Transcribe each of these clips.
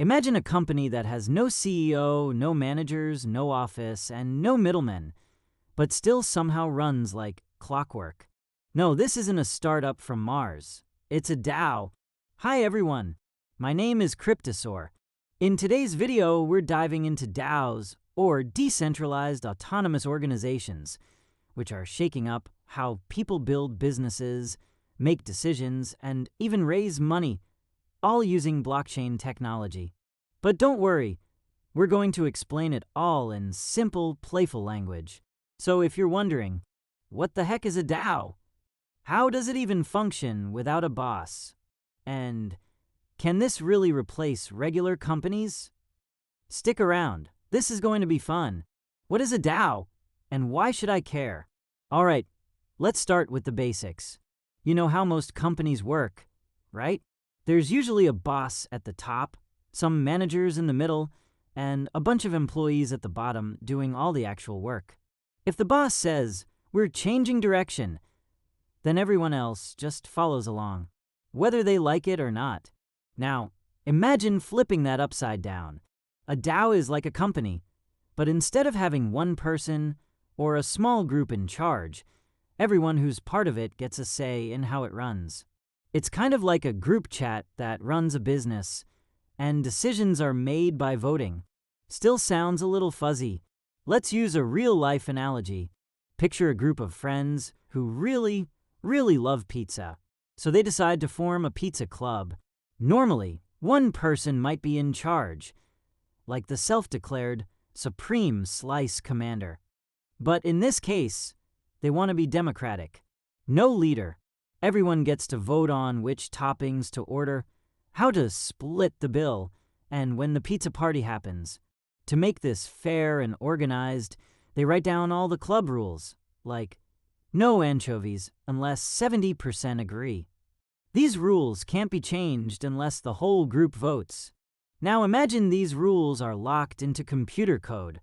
Imagine a company that has no CEO, no managers, no office, and no middlemen, but still somehow runs like clockwork. No, this isn't a startup from Mars. It's a DAO. Hi everyone, my name is Cryptosaur. In today's video, we're diving into DAOs, or decentralized autonomous organizations, which are shaking up how people build businesses, make decisions, and even raise money, all using blockchain technology. But don't worry, we're going to explain it all in simple, playful language. So if you're wondering, what the heck is a DAO? How does it even function without a boss? And can this really replace regular companies? Stick around, this is going to be fun. What is a DAO, and why should I care? All right, let's start with the basics. You know how most companies work, right? There's usually a boss at the top, some managers in the middle, and a bunch of employees at the bottom doing all the actual work. If the boss says, "We're changing direction," then everyone else just follows along, whether they like it or not. Now, imagine flipping that upside down. A DAO is like a company, but instead of having one person or a small group in charge, everyone who's part of it gets a say in how it runs. It's kind of like a group chat that runs a business, and decisions are made by voting. Still sounds a little fuzzy. Let's use a real-life analogy. Picture a group of friends who really love pizza. So they decide to form a pizza club. Normally, one person might be in charge, like the self-declared Supreme Slice Commander. But in this case, they want to be democratic. No leader. Everyone gets to vote on which toppings to order, how to split the bill, and when the pizza party happens. To make this fair and organized, they write down all the club rules, like no anchovies unless 70% agree. These rules can't be changed unless the whole group votes. Now imagine these rules are locked into computer code.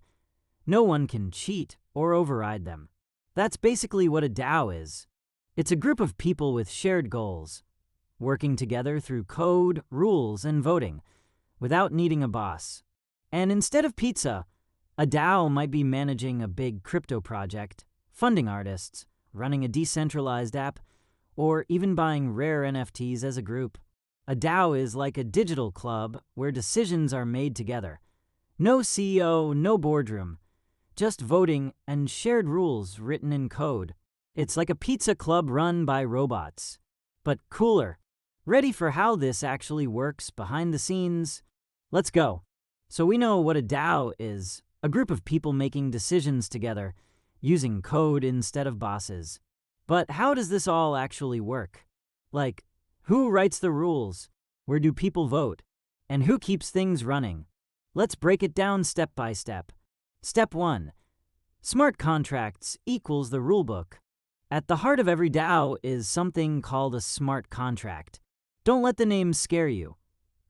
No one can cheat or override them. That's basically what a DAO is. It's a group of people with shared goals, working together through code, rules, and voting, without needing a boss. And instead of pizza, a DAO might be managing a big crypto project, funding artists, running a decentralized app, or even buying rare NFTs as a group. A DAO is like a digital club where decisions are made together. No CEO, no boardroom, just voting and shared rules written in code. It's like a pizza club run by robots, but cooler. Ready for how this actually works behind the scenes? Let's go. So we know what a DAO is, a group of people making decisions together, using code instead of bosses. But how does this all actually work? Like, who writes the rules? Where do people vote? And who keeps things running? Let's break it down step by step. Step 1. Smart contracts equals the rulebook. At the heart of every DAO is something called a smart contract. Don't let the name scare you.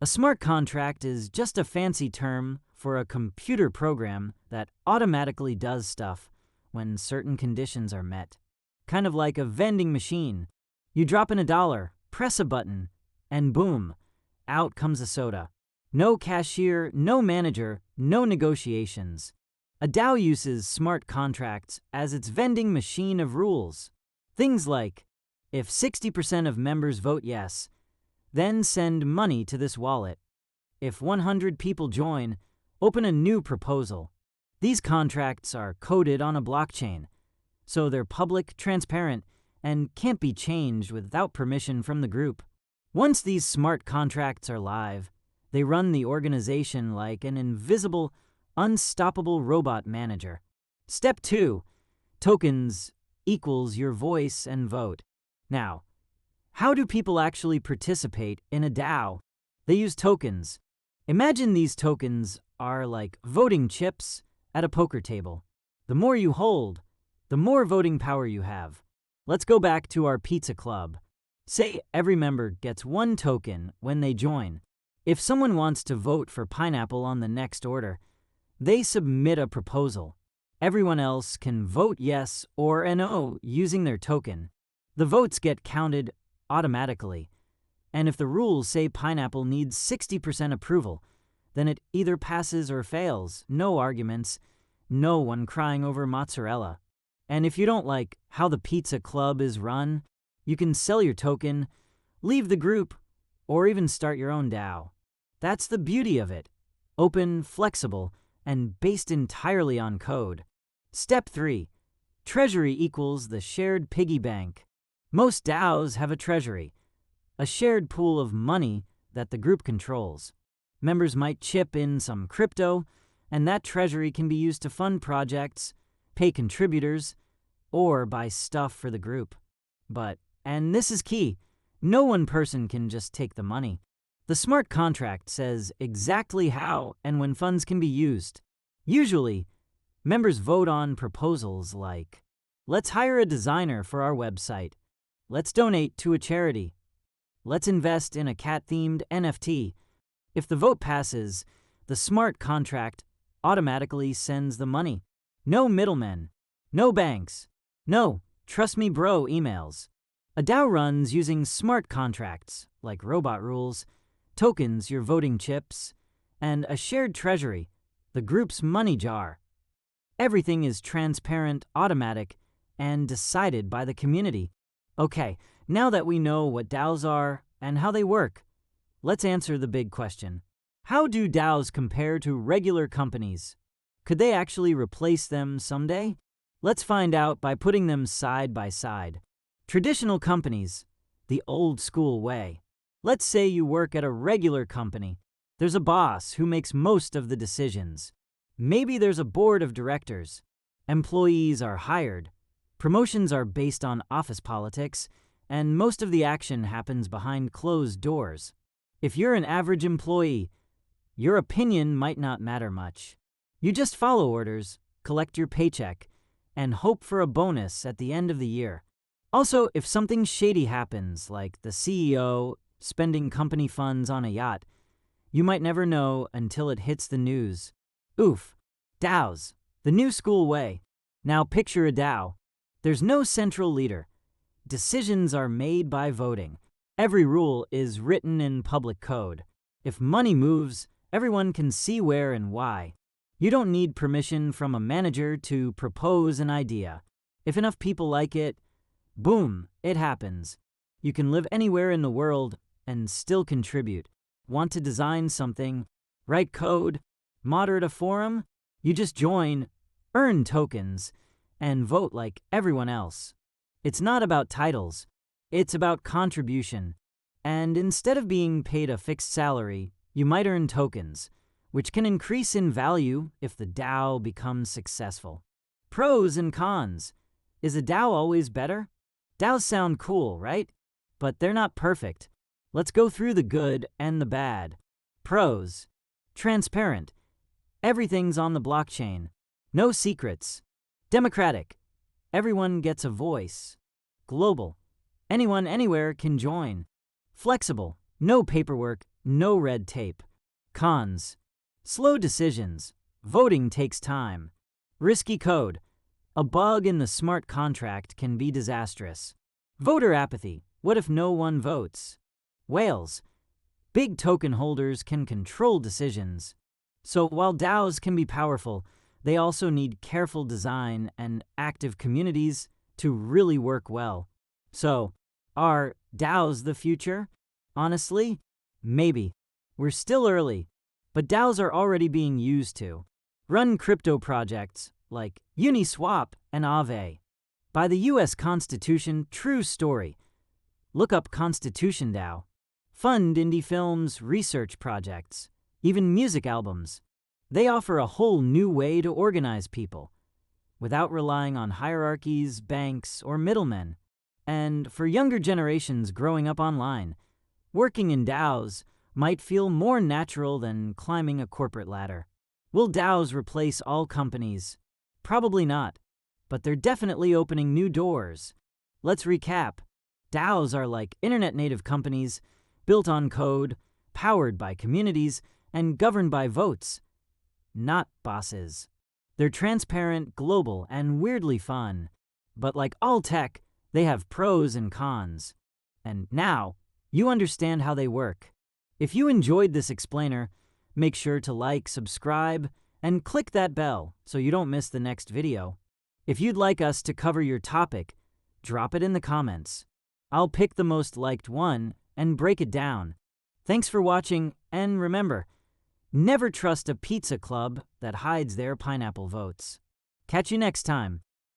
A smart contract is just a fancy term for a computer program that automatically does stuff when certain conditions are met. Kind of like a vending machine. You drop in $1, press a button, and boom, out comes a soda. No cashier, no manager, no negotiations. A DAO uses smart contracts as its vending machine of rules. Things like, if 60% of members vote yes, then send money to this wallet. If 100 people join, open a new proposal. These contracts are coded on a blockchain, so they're public, transparent, and can't be changed without permission from the group. Once these smart contracts are live, they run the organization like an invisible, unstoppable robot manager. Step 2. Tokens equals your voice and vote. Now, how do people actually participate in a DAO? They use tokens. Imagine these tokens are like voting chips at a poker table. The more you hold, the more voting power you have. Let's go back to our pizza club. Say every member gets 1 token when they join. If someone wants to vote for pineapple on the next order, they submit a proposal. Everyone else can vote yes or no using their token. The votes get counted automatically, and if the rules say pineapple needs 60% approval, then it either passes or fails. No arguments, no one crying over mozzarella. And if you don't like how the pizza club is run, you can sell your token, leave the group, or even start your own DAO. That's the beauty of it. Open, flexible, and based entirely on code. Step 3. Treasury equals the shared piggy bank. Most DAOs have a treasury, a shared pool of money that the group controls. Members might chip in some crypto, and that treasury can be used to fund projects, pay contributors, or buy stuff for the group. But, and this is key, no one person can just take the money. The smart contract says exactly how and when funds can be used. Usually, members vote on proposals like, let's hire a designer for our website, let's donate to a charity, let's invest in a cat-themed NFT. If the vote passes, the smart contract automatically sends the money. No middlemen, no banks, no trust me bro emails. A DAO runs using smart contracts like robot rules, tokens, your voting chips, and a shared treasury, the group's money jar. Everything is transparent, automatic, and decided by the community. Okay, now that we know what DAOs are and how they work, let's answer the big question. How do DAOs compare to regular companies? Could they actually replace them someday? Let's find out by putting them side by side. Traditional companies, the old school way. Let's say you work at a regular company. There's a boss who makes most of the decisions. Maybe there's a board of directors. Employees are hired. Promotions are based on office politics, and most of the action happens behind closed doors. If you're an average employee, your opinion might not matter much. You just follow orders, collect your paycheck, and hope for a bonus at the end of the year. Also, if something shady happens, like the CEO spending company funds on a yacht, you might never know until it hits the news. Oof. DAOs, the new school way. Now picture a DAO. There's no central leader. Decisions are made by voting. Every rule is written in public code. If money moves, everyone can see where and why. You don't need permission from a manager to propose an idea. If enough people like it, boom, it happens. You can live anywhere in the world and still contribute. Want to design something, write code, moderate a forum? You just join, earn tokens, and vote like everyone else. It's not about titles, it's about contribution. And instead of being paid a fixed salary, you might earn tokens, which can increase in value if the DAO becomes successful. Pros and cons. Is a DAO always better? DAOs sound cool, right? But they're not perfect. Let's go through the good and the bad. Pros. Transparent. Everything's on the blockchain. No secrets. Democratic. Everyone gets a voice. Global. Anyone, anywhere can join. Flexible. No paperwork, no red tape. Cons. Slow decisions. Voting takes time. Risky code. A bug in the smart contract can be disastrous. Voter apathy. What if no one votes? Whales. Big token holders can control decisions. So while DAOs can be powerful, they also need careful design and active communities to really work well. So, are DAOs the future? Honestly, maybe. We're still early, but DAOs are already being used to run crypto projects like Uniswap and Aave. By the US Constitution, true story. Look up Constitution DAO. Fund indie films, research projects, even music albums. They offer a whole new way to organize people, without relying on hierarchies, banks, or middlemen. And for younger generations growing up online, working in DAOs might feel more natural than climbing a corporate ladder. Will DAOs replace all companies? Probably not, but they're definitely opening new doors. Let's recap. DAOs are like internet-native companies, built on code, powered by communities, and governed by votes. Not bosses. They're transparent, global, and weirdly fun. But like all tech, they have pros and cons. And now, you understand how they work. If you enjoyed this explainer, Make sure to like, subscribe, and click that bell so you don't miss the next video. If you'd like us to cover your topic, drop it in the comments. I'll pick the most liked one and break it down. Thanks for watching, and remember, never trust a pizza club that hides their pineapple votes. Catch you next time.